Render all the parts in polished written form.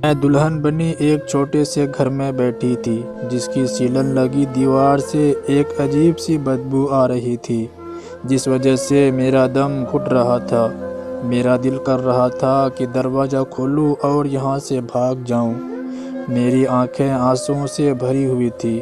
मैं दुल्हन बनी एक छोटे से घर में बैठी थी, जिसकी सीलन लगी दीवार से एक अजीब सी बदबू आ रही थी, जिस वजह से मेरा दम घुट रहा था। मेरा दिल कर रहा था कि दरवाज़ा खोलूं और यहाँ से भाग जाऊं। मेरी आंखें आंसुओं से भरी हुई थी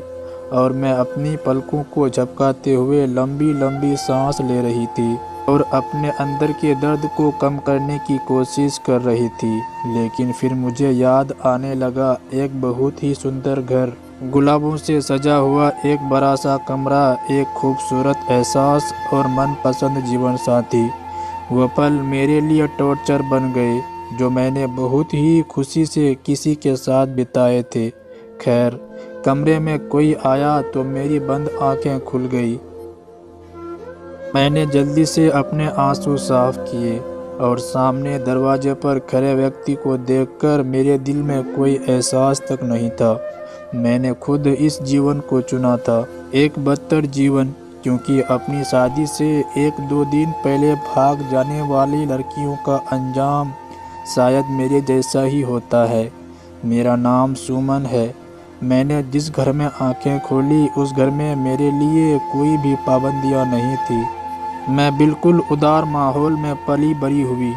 और मैं अपनी पलकों को झपकाते हुए लंबी लंबी सांस ले रही थी और अपने अंदर के दर्द को कम करने की कोशिश कर रही थी। लेकिन फिर मुझे याद आने लगा, एक बहुत ही सुंदर घर, गुलाबों से सजा हुआ एक बड़ा सा कमरा, एक खूबसूरत एहसास और मनपसंद जीवन साथी। वो पल मेरे लिए टॉर्चर बन गए जो मैंने बहुत ही खुशी से किसी के साथ बिताए थे। खैर, कमरे में कोई आया तो मेरी बंद आंखें खुल गई। मैंने जल्दी से अपने आंसू साफ किए और सामने दरवाजे पर खड़े व्यक्ति को देखकर मेरे दिल में कोई एहसास तक नहीं था। मैंने खुद इस जीवन को चुना था, एक बदतर जीवन, क्योंकि अपनी शादी से एक दो दिन पहले भाग जाने वाली लड़कियों का अंजाम शायद मेरे जैसा ही होता है। मेरा नाम सुमन है। मैंने जिस घर में आंखें खोली उस घर में मेरे लिए कोई भी पाबंदियां नहीं थी। मैं बिल्कुल उदार माहौल में पली बड़ी हुई।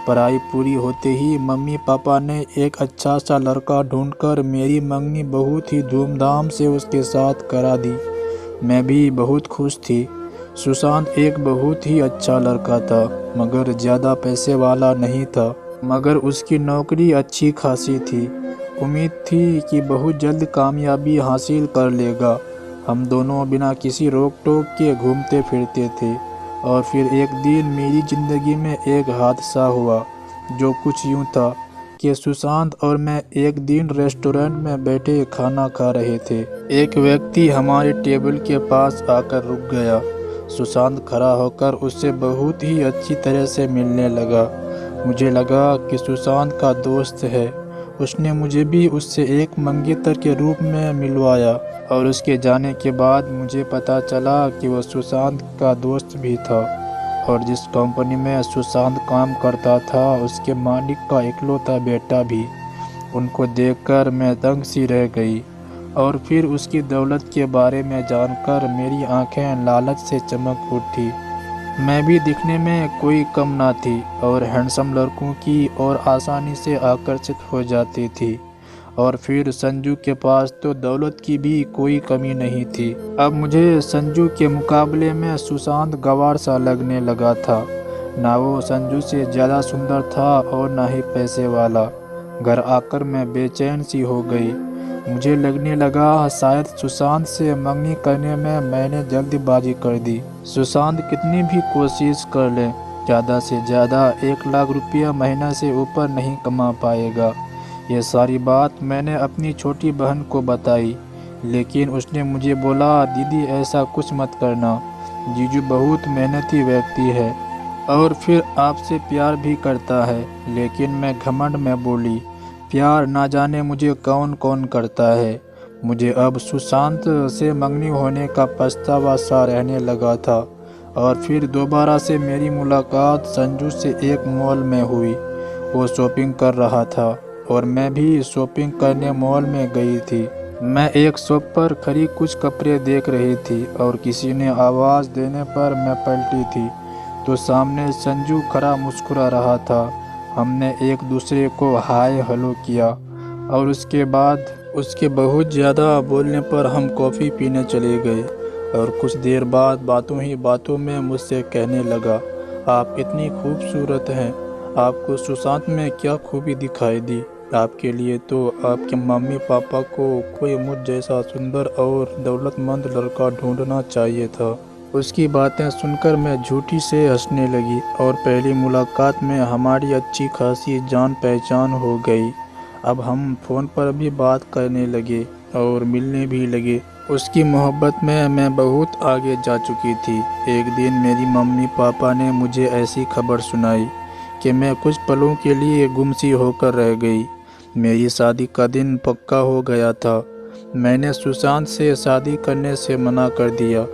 पढ़ाई पूरी होते ही मम्मी पापा ने एक अच्छा सा लड़का ढूंढकर मेरी मंगनी बहुत ही धूमधाम से उसके साथ करा दी। मैं भी बहुत खुश थी। सुशांत एक बहुत ही अच्छा लड़का था, मगर ज़्यादा पैसे वाला नहीं था, मगर उसकी नौकरी अच्छी खासी थी। उम्मीद थी कि बहुत जल्द कामयाबी हासिल कर लेगा। हम दोनों बिना किसी रोक टोक के घूमते फिरते थे और फिर एक दिन मेरी ज़िंदगी में एक हादसा हुआ जो कुछ यूँ था कि सुशांत और मैं एक दिन रेस्टोरेंट में बैठे खाना खा रहे थे। एक व्यक्ति हमारे टेबल के पास आकर रुक गया। सुशांत खड़ा होकर उससे बहुत ही अच्छी तरह से मिलने लगा। मुझे लगा कि सुशांत का दोस्त है। उसने मुझे भी उससे एक मंगेतर के रूप में मिलवाया और उसके जाने के बाद मुझे पता चला कि वह सुशांत का दोस्त भी था और जिस कंपनी में सुशांत काम करता था उसके मालिक का इकलौता बेटा भी। उनको देखकर मैं दंग सी रह गई और फिर उसकी दौलत के बारे में जानकर मेरी आंखें लालच से चमक उठी। मैं भी दिखने में कोई कम ना थी और हैंडसम लड़कों की ओर आसानी से आकर्षित हो जाती थी। और फिर संजू के पास तो दौलत की भी कोई कमी नहीं थी। अब मुझे संजू के मुकाबले में सुशांत गंवार सा लगने लगा था। ना वो संजू से ज़्यादा सुंदर था और ना ही पैसे वाला। घर आकर मैं बेचैन सी हो गई। मुझे लगने लगा शायद सुशांत से मंगनी करने में मैंने जल्दबाजी कर दी। सुशांत कितनी भी कोशिश कर ले, ज़्यादा से ज़्यादा 1 लाख रुपया महीना से ऊपर नहीं कमा पाएगा। ये सारी बात मैंने अपनी छोटी बहन को बताई, लेकिन उसने मुझे बोला, दीदी ऐसा कुछ मत करना, जीजू बहुत मेहनती व्यक्ति है और फिर आपसे प्यार भी करता है। लेकिन मैं घमंड में बोली, प्यार ना जाने मुझे कौन कौन करता है। मुझे अब सुशांत से मंगनी होने का पछतावा सा रहने लगा था। और फिर दोबारा से मेरी मुलाकात संजू से एक मॉल में हुई। वो शॉपिंग कर रहा था और मैं भी शॉपिंग करने मॉल में गई थी। मैं एक शॉप पर खड़ी कुछ कपड़े देख रही थी और किसी ने आवाज़ देने पर मैं पलटी थी तो सामने संजू खड़ा मुस्कुरा रहा था। हमने एक दूसरे को हाय हेलो किया और उसके बाद उसके बहुत ज़्यादा बोलने पर हम कॉफ़ी पीने चले गए। और कुछ देर बाद बातों ही बातों में मुझसे कहने लगा, आप इतनी खूबसूरत हैं, आपको सुशांत में क्या खूबी दिखाई दी? आपके लिए तो आपके मम्मी पापा को कोई मुझ जैसा सुंदर और दौलतमंद लड़का ढूंढना चाहिए था। उसकी बातें सुनकर मैं झूठी से हंसने लगी और पहली मुलाकात में हमारी अच्छी खासी जान पहचान हो गई। अब हम फ़ोन पर भी बात करने लगे और मिलने भी लगे। उसकी मोहब्बत में मैं बहुत आगे जा चुकी थी। एक दिन मेरी मम्मी पापा ने मुझे ऐसी खबर सुनाई कि मैं कुछ पलों के लिए गुमसी होकर रह गई। मेरी शादी का दिन पक्का हो गया था। मैंने सुशांत से शादी करने से मना कर दिया।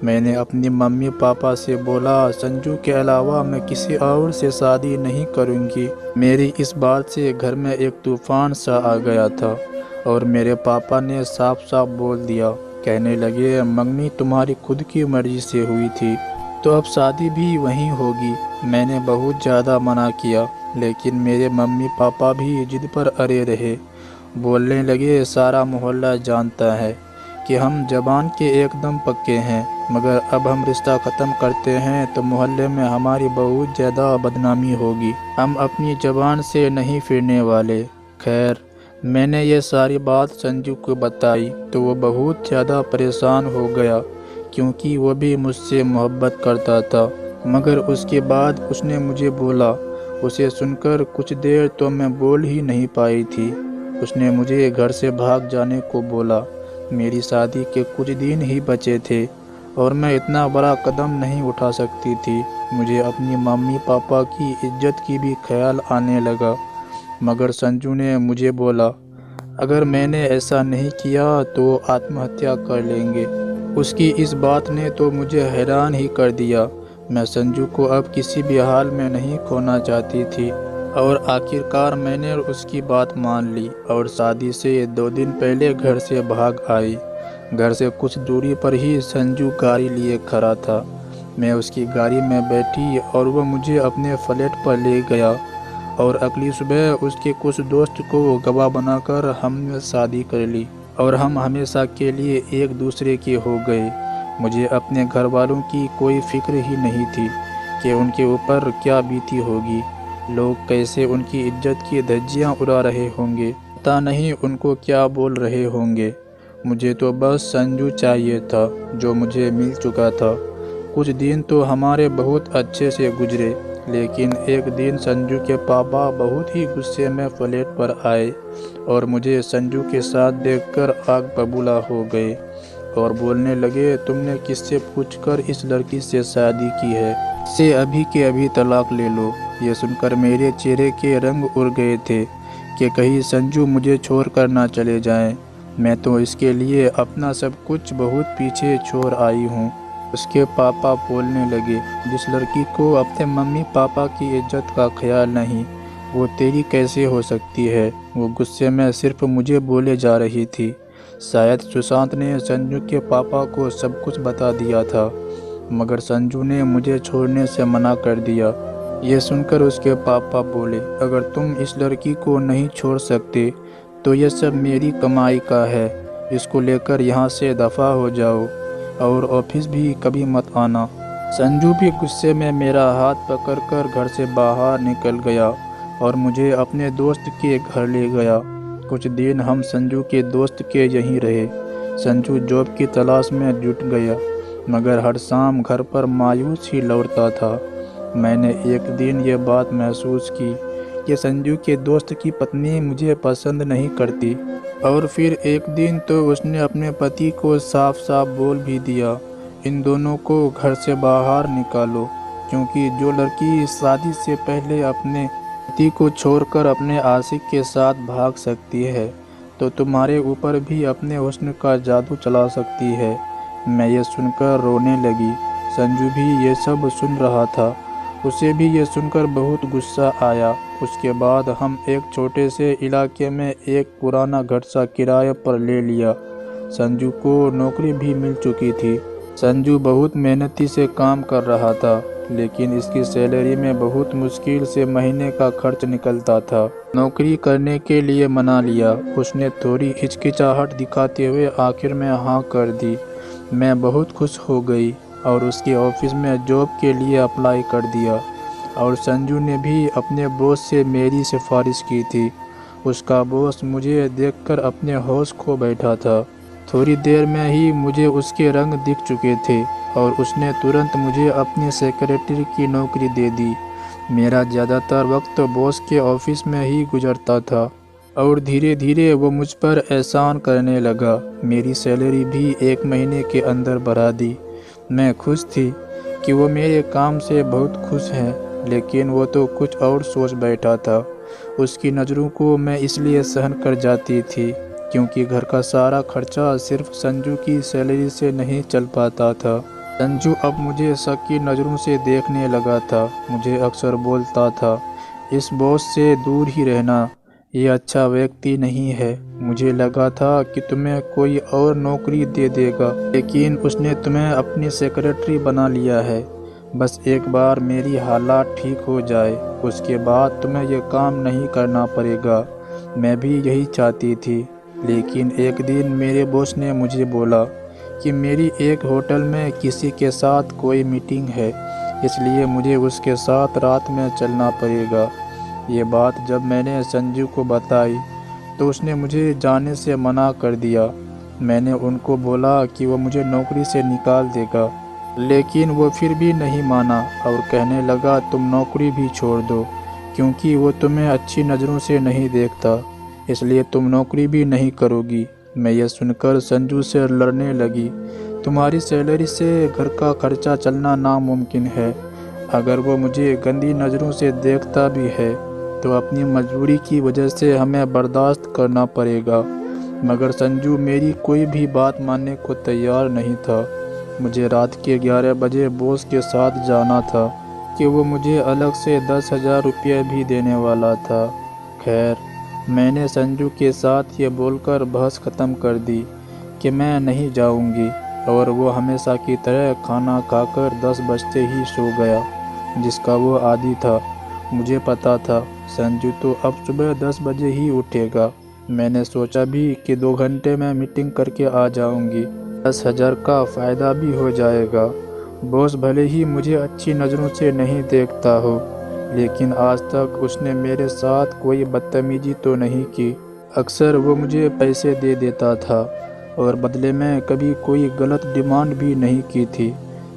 मैंने अपनी मम्मी पापा से बोला, संजू के अलावा मैं किसी और से शादी नहीं करूँगी। मेरी इस बात से घर में एक तूफान सा आ गया था और मेरे पापा ने साफ साफ बोल दिया। कहने लगे, मम्मी तुम्हारी खुद की मर्जी से हुई थी तो अब शादी भी वहीं होगी। मैंने बहुत ज़्यादा मना किया, लेकिन मेरे मम्मी पापा भी जिद पर अड़े रहे। बोलने लगे, सारा मोहल्ला जानता है कि हम ज़बान के एकदम पक्के हैं, मगर अब हम रिश्ता ख़त्म करते हैं तो मोहल्ले में हमारी बहुत ज़्यादा बदनामी होगी। हम अपनी ज़बान से नहीं फिरने वाले। खैर, मैंने ये सारी बात संजू को बताई तो वो बहुत ज़्यादा परेशान हो गया, क्योंकि वो भी मुझसे मोहब्बत करता था। मगर उसके बाद उसने मुझे बोला। उसे सुनकर कुछ देर तो मैं बोल ही नहीं पाई थी। उसने मुझे घर से भाग जाने को बोला। मेरी शादी के कुछ दिन ही बचे थे और मैं इतना बड़ा कदम नहीं उठा सकती थी। मुझे अपनी मम्मी पापा की इज्जत की भी ख्याल आने लगा। मगर संजू ने मुझे बोला, अगर मैंने ऐसा नहीं किया तो वो आत्महत्या कर लेंगे। उसकी इस बात ने तो मुझे हैरान ही कर दिया। मैं संजू को अब किसी भी हाल में नहीं खोना चाहती थी और आखिरकार मैंने उसकी बात मान ली और शादी से 2 दिन पहले घर से भाग आई। घर से कुछ दूरी पर ही संजू गाड़ी लिए खड़ा था। मैं उसकी गाड़ी में बैठी और वह मुझे अपने फ्लैट पर ले गया और अगली सुबह उसके कुछ दोस्त को गवाह बनाकर हमने शादी कर ली और हम हमेशा के लिए एक दूसरे के हो गए। मुझे अपने घर वालों की कोई फिक्र ही नहीं थी कि उनके ऊपर क्या बीती होगी। लोग कैसे उनकी इज्जत की धज्जियां उड़ा रहे होंगे, पता नहीं उनको क्या बोल रहे होंगे। मुझे तो बस संजू चाहिए था, जो मुझे मिल चुका था। कुछ दिन तो हमारे बहुत अच्छे से गुजरे, लेकिन एक दिन संजू के पापा बहुत ही गुस्से में फ्लैट पर आए और मुझे संजू के साथ देखकर आग बबूला हो गए और बोलने लगे, तुमने किससे पूछकर इस लड़की से शादी की है? इसे अभी के अभी तलाक ले लो। ये सुनकर मेरे चेहरे के रंग उड़ गए थे कि कहीं संजू मुझे छोड़कर ना चले जाएं। मैं तो इसके लिए अपना सब कुछ बहुत पीछे छोड़ आई हूँ। उसके पापा बोलने लगे, जिस लड़की को अपने मम्मी पापा की इज्जत का ख्याल नहीं, वो तेरी कैसे हो सकती है? वो गुस्से में सिर्फ मुझे बोले जा रही थी। शायद सुशांत ने संजू के पापा को सब कुछ बता दिया था, मगर संजू ने मुझे छोड़ने से मना कर दिया। ये सुनकर उसके पापा बोले, अगर तुम इस लड़की को नहीं छोड़ सकते तो ये सब मेरी कमाई का है। इसको लेकर यहाँ से दफ़ा हो जाओ और ऑफिस भी कभी मत आना। संजू भी गुस्से में मेरा हाथ पकड़कर घर से बाहर निकल गया और मुझे अपने दोस्त के घर ले गया। कुछ दिन हम संजू के दोस्त के यहीं रहे। संजू जॉब की तलाश में जुट गया, मगर हर शाम घर पर मायूस ही लौटता था। मैंने एक दिन ये बात महसूस की कि संजू के दोस्त की पत्नी मुझे पसंद नहीं करती और फिर एक दिन तो उसने अपने पति को साफ साफ बोल भी दिया, इन दोनों को घर से बाहर निकालो, क्योंकि जो लड़की शादी से पहले अपने पति को छोड़कर अपने आशिक के साथ भाग सकती है तो तुम्हारे ऊपर भी अपने हुस्न का जादू चला सकती है। मैं ये सुनकर रोने लगी। संजू भी ये सब सुन रहा था। उसे भी ये सुनकर बहुत गुस्सा आया। उसके बाद हम एक छोटे से इलाके में एक पुराना घर सा किराए पर ले लिया। संजू को नौकरी भी मिल चुकी थी। संजू बहुत मेहनती से काम कर रहा था, लेकिन इसकी सैलरी में बहुत मुश्किल से महीने का खर्च निकलता था। नौकरी करने के लिए मना लिया। उसने थोड़ी हिचकिचाहट दिखाते हुए आखिर में हाँ कर दी। मैं बहुत खुश हो गई और उसके ऑफिस में जॉब के लिए अप्लाई कर दिया और संजू ने भी अपने बॉस से मेरी सिफारिश की थी। उसका बॉस मुझे देखकर अपने होश खो बैठा था। थोड़ी देर में ही मुझे उसके रंग दिख चुके थे और उसने तुरंत मुझे अपनी सेक्रेटरी की नौकरी दे दी। मेरा ज़्यादातर वक्त बॉस के ऑफिस में ही गुजरता था और धीरे धीरे वो मुझ पर एहसान करने लगा। मेरी सैलरी भी 1 महीने के अंदर बढ़ा दी। मैं खुश थी कि वो मेरे काम से बहुत खुश हैं, लेकिन वो तो कुछ और सोच बैठा था। उसकी नज़रों को मैं इसलिए सहन कर जाती थी क्योंकि घर का सारा खर्चा सिर्फ संजू की सैलरी से नहीं चल पाता था। संजू अब मुझे शक की नज़रों से देखने लगा था। मुझे अक्सर बोलता था, इस बॉस से दूर ही रहना, ये अच्छा व्यक्ति नहीं है। मुझे लगा था कि तुम्हें कोई और नौकरी दे देगा, लेकिन उसने तुम्हें अपनी सेक्रेटरी बना लिया है। बस एक बार मेरी हालात ठीक हो जाए, उसके बाद तुम्हें यह काम नहीं करना पड़ेगा। मैं भी यही चाहती थी, लेकिन एक दिन मेरे बॉस ने मुझे बोला कि मेरी एक होटल में किसी के साथ कोई मीटिंग है, इसलिए मुझे उसके साथ रात में चलना पड़ेगा। ये बात जब मैंने संजू को बताई तो उसने मुझे जाने से मना कर दिया। मैंने उनको बोला कि वो मुझे नौकरी से निकाल देगा, लेकिन वो फिर भी नहीं माना और कहने लगा तुम नौकरी भी छोड़ दो, क्योंकि वो तुम्हें अच्छी नज़रों से नहीं देखता, इसलिए तुम नौकरी भी नहीं करोगी। मैं यह सुनकर संजू से लड़ने लगी। तुम्हारी सैलरी से घर का खर्चा चलना नामुमकिन है। अगर वो मुझे गंदी नज़रों से देखता भी है तो अपनी मजबूरी की वजह से हमें बर्दाश्त करना पड़ेगा। मगर संजू मेरी कोई भी बात मानने को तैयार नहीं था। मुझे रात के 11 बजे बॉस के साथ जाना था कि वो मुझे अलग से 10,000 रुपये भी देने वाला था। खैर, मैंने संजू के साथ ये बोलकर बहस ख़त्म कर दी कि मैं नहीं जाऊंगी, और वो हमेशा की तरह खाना खाकर 10 बजते ही सो गया, जिसका वो आदी था। मुझे पता था संजू तो अब सुबह 10 बजे ही उठेगा। मैंने सोचा भी कि 2 घंटे में मीटिंग करके आ जाऊंगी, 10,000 का फ़ायदा भी हो जाएगा। बॉस भले ही मुझे अच्छी नज़रों से नहीं देखता हो, लेकिन आज तक उसने मेरे साथ कोई बदतमीजी तो नहीं की। अक्सर वो मुझे पैसे दे देता था और बदले में कभी कोई गलत डिमांड भी नहीं की थी।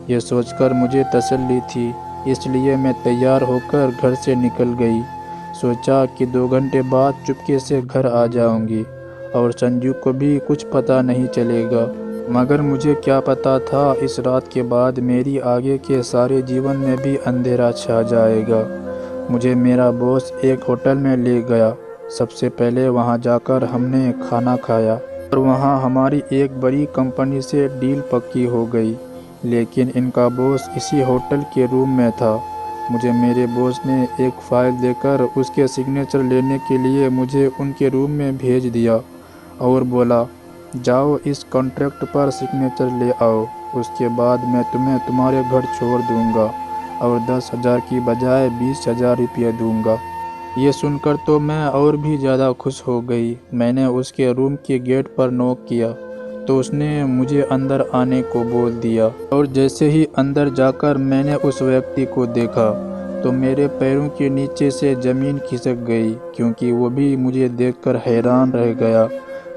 ये सोचकर मुझे तसल्ली थी, इसलिए मैं तैयार होकर घर से निकल गई। सोचा कि 2 घंटे बाद चुपके से घर आ जाऊंगी और संजू को भी कुछ पता नहीं चलेगा। मगर मुझे क्या पता था, इस रात के बाद मेरी आगे के सारे जीवन में भी अंधेरा छा जाएगा। मुझे मेरा बॉस एक होटल में ले गया। सबसे पहले वहां जाकर हमने खाना खाया और वहां हमारी एक बड़ी कंपनी से डील पक्की हो गई, लेकिन इनका बॉस इसी होटल के रूम में था। मुझे मेरे बॉस ने एक फ़ाइल देकर उसके सिग्नेचर लेने के लिए मुझे उनके रूम में भेज दिया और बोला, जाओ इस कॉन्ट्रैक्ट पर सिग्नेचर ले आओ, उसके बाद मैं तुम्हें तुम्हारे घर छोड़ दूंगा और 10,000 की बजाय 20,000 रुपये दूंगा। ये सुनकर तो मैं और भी ज़्यादा खुश हो गई। मैंने उसके रूम के गेट पर नॉक किया तो उसने मुझे अंदर आने को बोल दिया, और जैसे ही अंदर जाकर मैंने उस व्यक्ति को देखा तो मेरे पैरों के नीचे से ज़मीन खिसक गई, क्योंकि वो भी मुझे देखकर हैरान रह गया।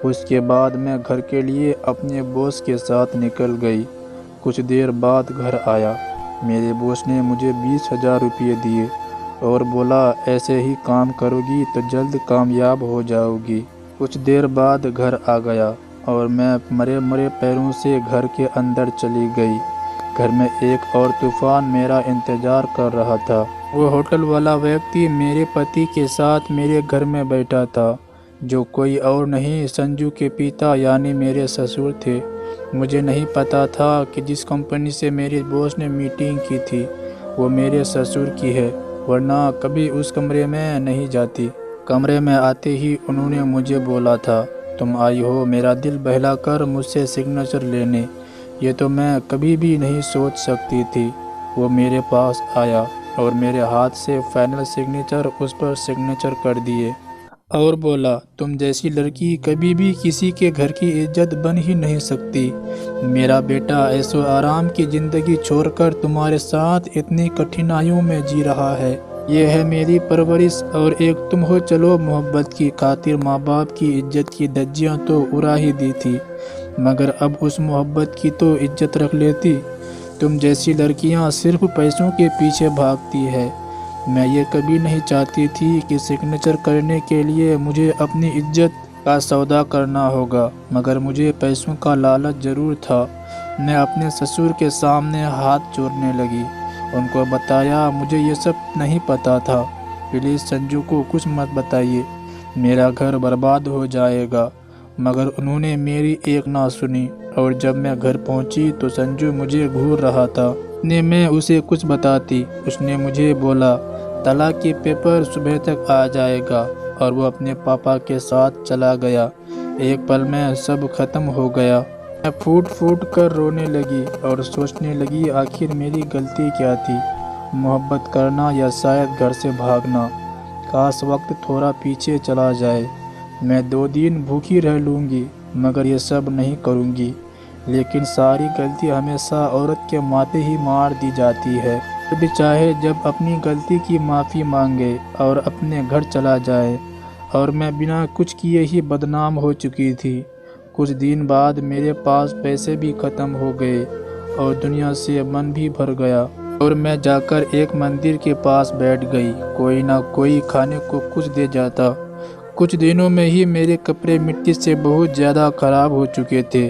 उसके बाद मैं घर के लिए अपने बॉस के साथ निकल गई। कुछ देर बाद घर आया। मेरे बॉस ने मुझे 20,000 रुपये दिए और बोला, ऐसे ही काम करोगी तो जल्द कामयाब हो जाओगी। कुछ देर बाद घर आ गया और मैं मरे मरे पैरों से घर के अंदर चली गई। घर में एक और तूफान मेरा इंतज़ार कर रहा था। वो होटल वाला व्यक्ति मेरे पति के साथ मेरे घर में बैठा था, जो कोई और नहीं संजू के पिता यानी मेरे ससुर थे। मुझे नहीं पता था कि जिस कंपनी से मेरे बॉस ने मीटिंग की थी वो मेरे ससुर की है, वरना कभी उस कमरे में नहीं जाती। कमरे में आते ही उन्होंने मुझे बोला था, तुम आई हो मेरा दिल बहलाकर मुझसे सिग्नेचर लेने। ये तो मैं कभी भी नहीं सोच सकती थी। वो मेरे पास आया और मेरे हाथ से फाइनल सिग्नेचर उस पर सिग्नेचर कर दिए और बोला, तुम जैसी लड़की कभी भी किसी के घर की इज्जत बन ही नहीं सकती। मेरा बेटा ऐशो आराम की ज़िंदगी छोड़कर तुम्हारे साथ इतनी कठिनाइयों में जी रहा है। ये है मेरी परवरिश, और एक तुम हो। चलो, मोहब्बत की खातिर माँ बाप की इज्जत की धज्जियाँ तो उड़ा ही दी थी, मगर अब उस मोहब्बत की तो इज्जत रख लेती। तुम जैसी लड़कियाँ सिर्फ पैसों के पीछे भागती है। मैं ये कभी नहीं चाहती थी कि सिग्नेचर करने के लिए मुझे अपनी इज्जत का सौदा करना होगा, मगर मुझे पैसों का लालच ज़रूर था। मैं अपने ससुर के सामने हाथ जोड़ने लगी। उनको बताया, मुझे ये सब नहीं पता था, प्लीज़ संजू को कुछ मत बताइए, मेरा घर बर्बाद हो जाएगा। मगर उन्होंने मेरी एक ना सुनी और जब मैं घर पहुंची तो संजू मुझे घूर रहा था। ने मैं उसे कुछ बताती, उसने मुझे बोला तलाक के पेपर सुबह तक आ जाएगा और वो अपने पापा के साथ चला गया। एक पल में सब खत्म हो गया। मैं फूट फूट कर रोने लगी और सोचने लगी आखिर मेरी गलती क्या थी, मोहब्बत करना या शायद घर से भागना। काश वक्त थोड़ा पीछे चला जाए। मैं 2 दिन भूखी रह लूँगी मगर ये सब नहीं करूँगी। लेकिन सारी गलती हमेशा औरत के माथे ही मार दी जाती है। भी चाहे जब अपनी गलती की माफ़ी मांगे और अपने घर चला जाए। और मैं बिना कुछ किए ही बदनाम हो चुकी थी। कुछ दिन बाद मेरे पास पैसे भी ख़त्म हो गए और दुनिया से मन भी भर गया और मैं जाकर एक मंदिर के पास बैठ गई। कोई ना कोई खाने को कुछ दे जाता। कुछ दिनों में ही मेरे कपड़े मिट्टी से बहुत ज़्यादा ख़राब हो चुके थे।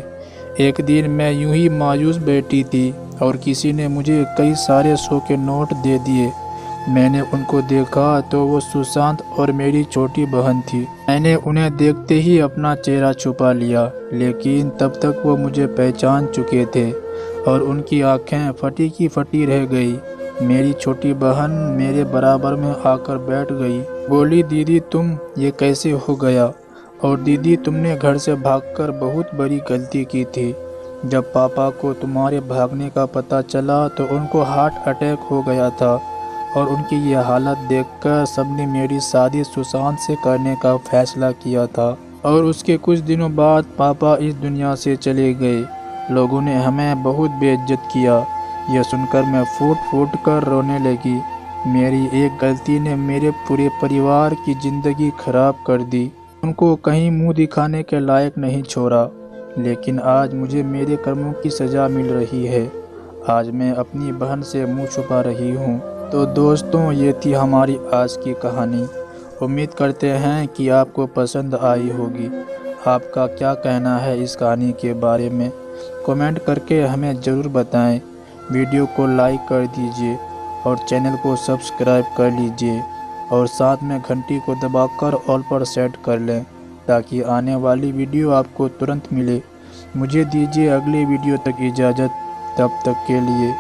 एक दिन मैं यूं ही मायूस बैठी थी और किसी ने मुझे कई सारे 100 के नोट दे दिए। मैंने उनको देखा तो वो सुशांत और मेरी छोटी बहन थी। मैंने उन्हें देखते ही अपना चेहरा छुपा लिया, लेकिन तब तक वो मुझे पहचान चुके थे और उनकी आंखें फटी की फटी रह गई। मेरी छोटी बहन मेरे बराबर में आकर बैठ गई। बोली दीदी तुम ये कैसे हो गया? और दीदी तुमने घर से भागकर बहुत बड़ी गलती की थी। जब पापा को तुम्हारे भागने का पता चला तो उनको हार्ट अटैक हो गया था और उनकी ये हालत देखकर सबने मेरी शादी सुशांत से करने का फैसला किया था। और उसके कुछ दिनों बाद पापा इस दुनिया से चले गए। लोगों ने हमें बहुत बेइज्जत किया। यह सुनकर मैं फूट फूट कर रोने लगी। मेरी एक गलती ने मेरे पूरे परिवार की ज़िंदगी खराब कर दी, उनको कहीं मुंह दिखाने के लायक नहीं छोड़ा। लेकिन आज मुझे मेरे कर्मों की सज़ा मिल रही है। आज मैं अपनी बहन से मुंह छुपा रही हूँ। तो दोस्तों ये थी हमारी आज की कहानी। उम्मीद करते हैं कि आपको पसंद आई होगी। आपका क्या कहना है इस कहानी के बारे में? कमेंट करके हमें ज़रूर बताएं। वीडियो को लाइक कर दीजिए और चैनल को सब्सक्राइब कर लीजिए और साथ में घंटी को दबाकर ऑल पर सेट कर लें ताकि आने वाली वीडियो आपको तुरंत मिले। मुझे दीजिए अगली वीडियो तक इजाज़त। तब तक के लिए